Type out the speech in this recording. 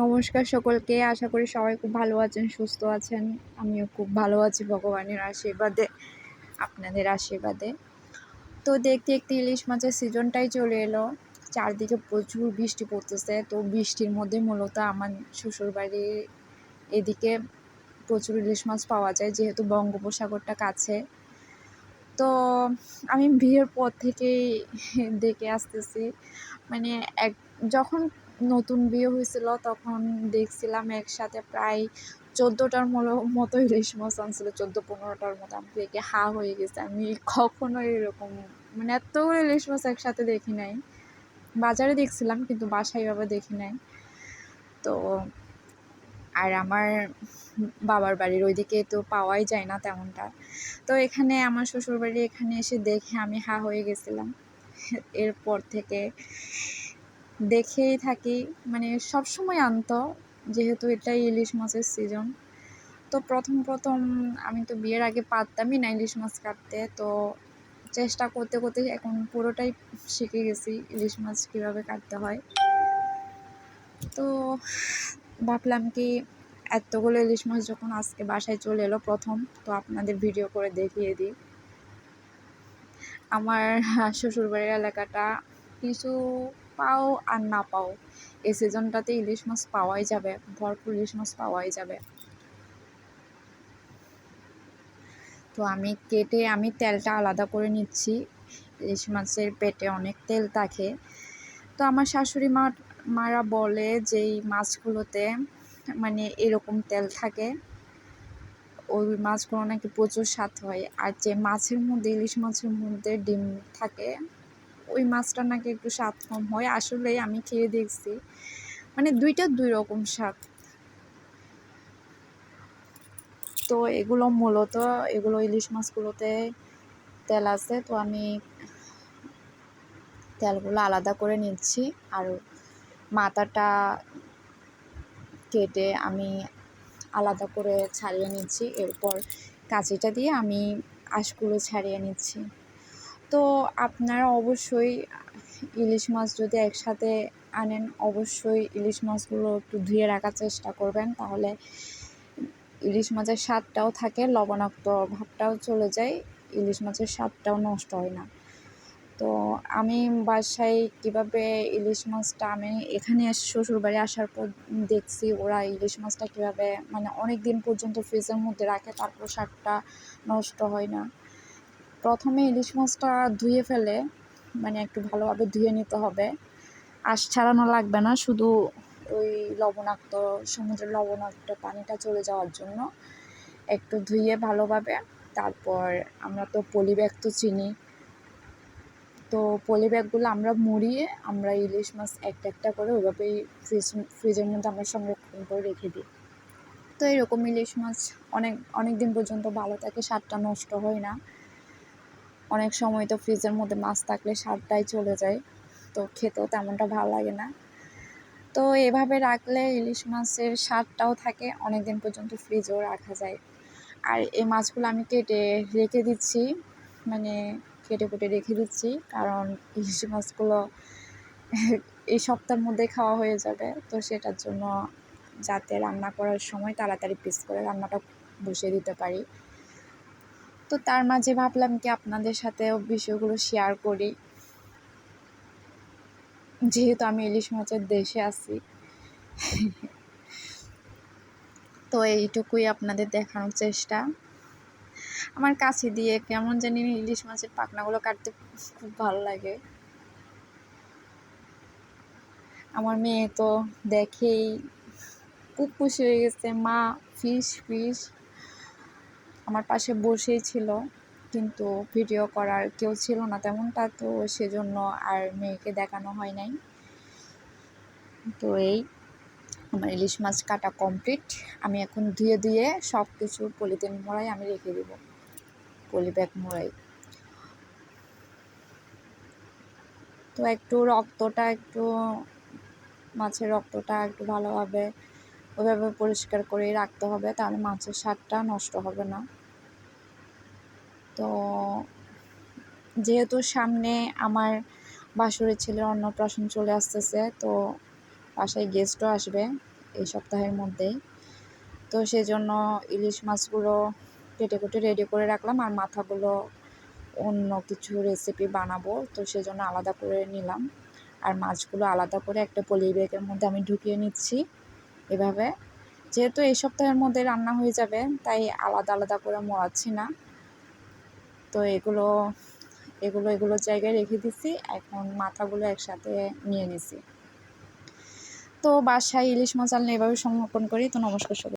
নমস্কার সকলকে। আশা করি সবাই খুব ভালো আছেন, সুস্থ আছেন। আমিও খুব ভালো আছি ভগবানের আশীর্বাদে, আপনাদের আশীর্বাদে। তো দেখতে দেখতে ইলিশ মাছের সিজনটাই চলে এলো। চারদিকে প্রচুর বৃষ্টি পড়তেছে। তো বৃষ্টির মধ্যে মূলত আমার শ্বশুরবাড়ির এদিকে প্রচুর ইলিশ মাছ পাওয়া যায়, যেহেতু বঙ্গোপসাগরটা কাছে। তো আমি বিয়ের পর থেকেই দেখে আসতেছি, মানে যখন নতুন বিয়ে হয়েছিল তখন দেখছিলাম একসাথে প্রায় 14টার মতো ইলিশ মাছ আনছিল, 14-15টার মতো। আমি দেখে হা হয়ে গেছে, আমি কখনো এরকম মানে এতগুলো ইলিশ মাছ একসাথে দেখি নাই। বাজারে দেখছিলাম কিন্তু বাসায় এভাবে দেখি নাই। তো আর আমার বাবার বাড়ির ওইদিকে তো পাওয়াই যায় না তেমনটা। তো এখানে আমার শ্বশুরবাড়ি এখানে এসে দেখে আমি হা হয়ে গেছিলাম। এরপর থেকে দেখেই থাকি, মানে সবসময় আনতো, যেহেতু এটাই ইলিশ মাছের সিজন। তো প্রথম আমি তো বিয়ের আগে পারতামই না ইলিশ মাছ কাটতে। তো চেষ্টা করতে করতে এখন পুরোটাই শিখে গেছি ইলিশ মাছ কীভাবে কাটতে হয়। তো ভাবলাম কি, এতগুলো ইলিশ মাছ যখন আজকে বাসায় চলে এলো প্রথম, তো আপনাদের ভিডিও করে দেখিয়ে দিই। আমার শ্বশুরবাড়ির এলাকাটা কিছু পাও আর না পাও, এই সিজনটাতে ইলিশ মাছ পাওয়াই যাবে, ভরপুর ইলিশ মাছ পাওয়াই যাবে। তো আমি কেটে তেলটা আলাদা করে নিচ্ছি। ইলিশ মাছের পেটে অনেক তেল থাকে। তো আমার শাশুড়ি মারা বলে যে এই মাছগুলোতে মানে এরকম তেল থাকে, ওই মাছগুলো নাকি প্রচুর স্বাদ হয়। আর যে মাছের মধ্যে, ইলিশ মাছের মধ্যে ডিম থাকে, ওই মাছটা নাকি একটু স্বাদ কম হয়। আসলেই আমি খেয়ে দেখছি, মানে দুইটা দুই রকম স্বাদ। তো এগুলো ইলিশ মাছগুলোতে তেল আছে, তো আমি তেলগুলো আলাদা করে নিচ্ছি। আর মাথাটা কেটে আমি আলাদা করে ছাড়িয়ে নিচ্ছি। এরপর কাঁচিটা দিয়ে আমি আঁশগুলো ছাড়িয়ে নিচ্ছি। তো আপনারা অবশ্যই ইলিশ মাছ যদি একসাথে আনেন, অবশ্যই ইলিশ মাছগুলো একটু ধুয়ে রাখার চেষ্টা করবেন, তাহলে ইলিশ মাছের স্বাদটাও থাকে, লবণাক্ত ভাবটাও চলে যায়, ইলিশ মাছের স্বাদটাও নষ্ট হয় না। তো আমি বাসায় কীভাবে ইলিশ মাছটা, আমি এখানে শ্বশুরবাড়ি আসার পর দেখছি ওরা ইলিশ মাছটা কীভাবে মানে অনেক দিন পর্যন্ত ফ্রিজের মধ্যে রাখে, তারপর স্বাদটা নষ্ট হয় না। প্রথমে ইলিশ মাছটা ধুয়ে ফেলে, মানে একটু ভালোভাবে ধুয়ে নিতে হবে। আঁশ ছাড়ানো লাগবে না, শুধু ওই সমুদ্রের লবণাক্ত পানিটা চলে যাওয়ার জন্য একটু ধুয়ে ভালোভাবে। তারপর আমরা তো পলি ব্যাগ তো চিনি, তো পলি ব্যাগগুলো আমরা মুড়িয়ে আমরা ইলিশ মাছ একটা একটা করে ওইভাবেই ফ্রিজের মধ্যে আমরা সংরক্ষণ করে রেখে দিই। তো এরকম ইলিশ মাছ অনেক দিন পর্যন্ত ভালো থাকে, স্বাদটা নষ্ট হয় না। অনেক সময় তো ফ্রিজের মধ্যে মাছ থাকলে স্বাদটাই চলে যায়, তো খেতেও তেমনটা ভালো লাগে না। তো এভাবে রাখলে ইলিশ মাছের স্বাদটাও থাকে, অনেক দিন পর্যন্ত ফ্রিজেও রাখা যায়। আর এই মাছগুলো আমি কেটে রেখে দিচ্ছি, মানে কেটে কুটে রেখে দিচ্ছি, কারণ ইলিশ মাছগুলো এই সপ্তাহের মধ্যে খাওয়া হয়ে যাবে। তো সেটার জন্য যাতে রান্না করার সময় তাড়াতাড়ি পিস করে রান্নাটা বসিয়ে দিতে পারি। তো তার মাঝে ভাবলাম কি আপনাদের সাথেও বিষয়গুলো শেয়ার করি, যেহেতু আমি ইলিশ মাছের দেশে আছি। তো এইটুকুই আপনাদের দেখানোর চেষ্টা। আমার কাছে দিয়ে কেমন জানি ইলিশ মাছের পাখনাগুলো কাটতে খুব ভালো লাগে। আমার মেয়ে তো দেখেই খুব খুশি হয়ে গেছে, মা ফিশ ফিশ। আমার পাশে বসেই ছিল, কিন্তু ভিডিও করার কেউ ছিল না তেমনটা, তো সেজন্য আর মেয়েকে দেখানো হয় নাই। তো এই আমার ইলিশ মাছ কাটা কমপ্লিট। আমি এখন ধুয়ে ধুয়ে সব কিছু পলিথিন মোড়াই আমি রেখে দেব, পলি ব্যাগ মোড়াই। তো মাছের রক্তটা একটু ভালোভাবে ওইভাবে পরিষ্কার করে রাখতে হবে, তাহলে মাছের স্বাদটা নষ্ট হবে না। তো যেহেতু সামনে আমার বাসুরের ছেলের অন্নপ্রাশন চলে আসতেছে, তো বাসায় গেস্টও আসবে, এই সপ্তাহের মধ্যেই। তো সেজন্য ইলিশ মাছগুলো কেটে কুটে রেডি করে রাখলাম, আর মাথাগুলো অন্য কিছু রেসিপি বানাবো, তো সেজন্য আলাদা করে নিলাম। আর মাছগুলো আলাদা করে একটা পলি ব্যাগের মধ্যে আমি ঢুকিয়ে নিচ্ছি এভাবে। যেহেতু এই সপ্তাহের মধ্যে রান্না হয়ে যাবে, তাই আলাদা আলাদা করে মোড়াচ্ছি না। তো এগুলো জায়গায় রেখে দিছি। এখন মাথাগুলো একসাথে নিয়ে নিছি। তো বাসায় ইলিশ মাছ আনলে এভাবে সংরক্ষণ করি। তো নমস্কার সবাই।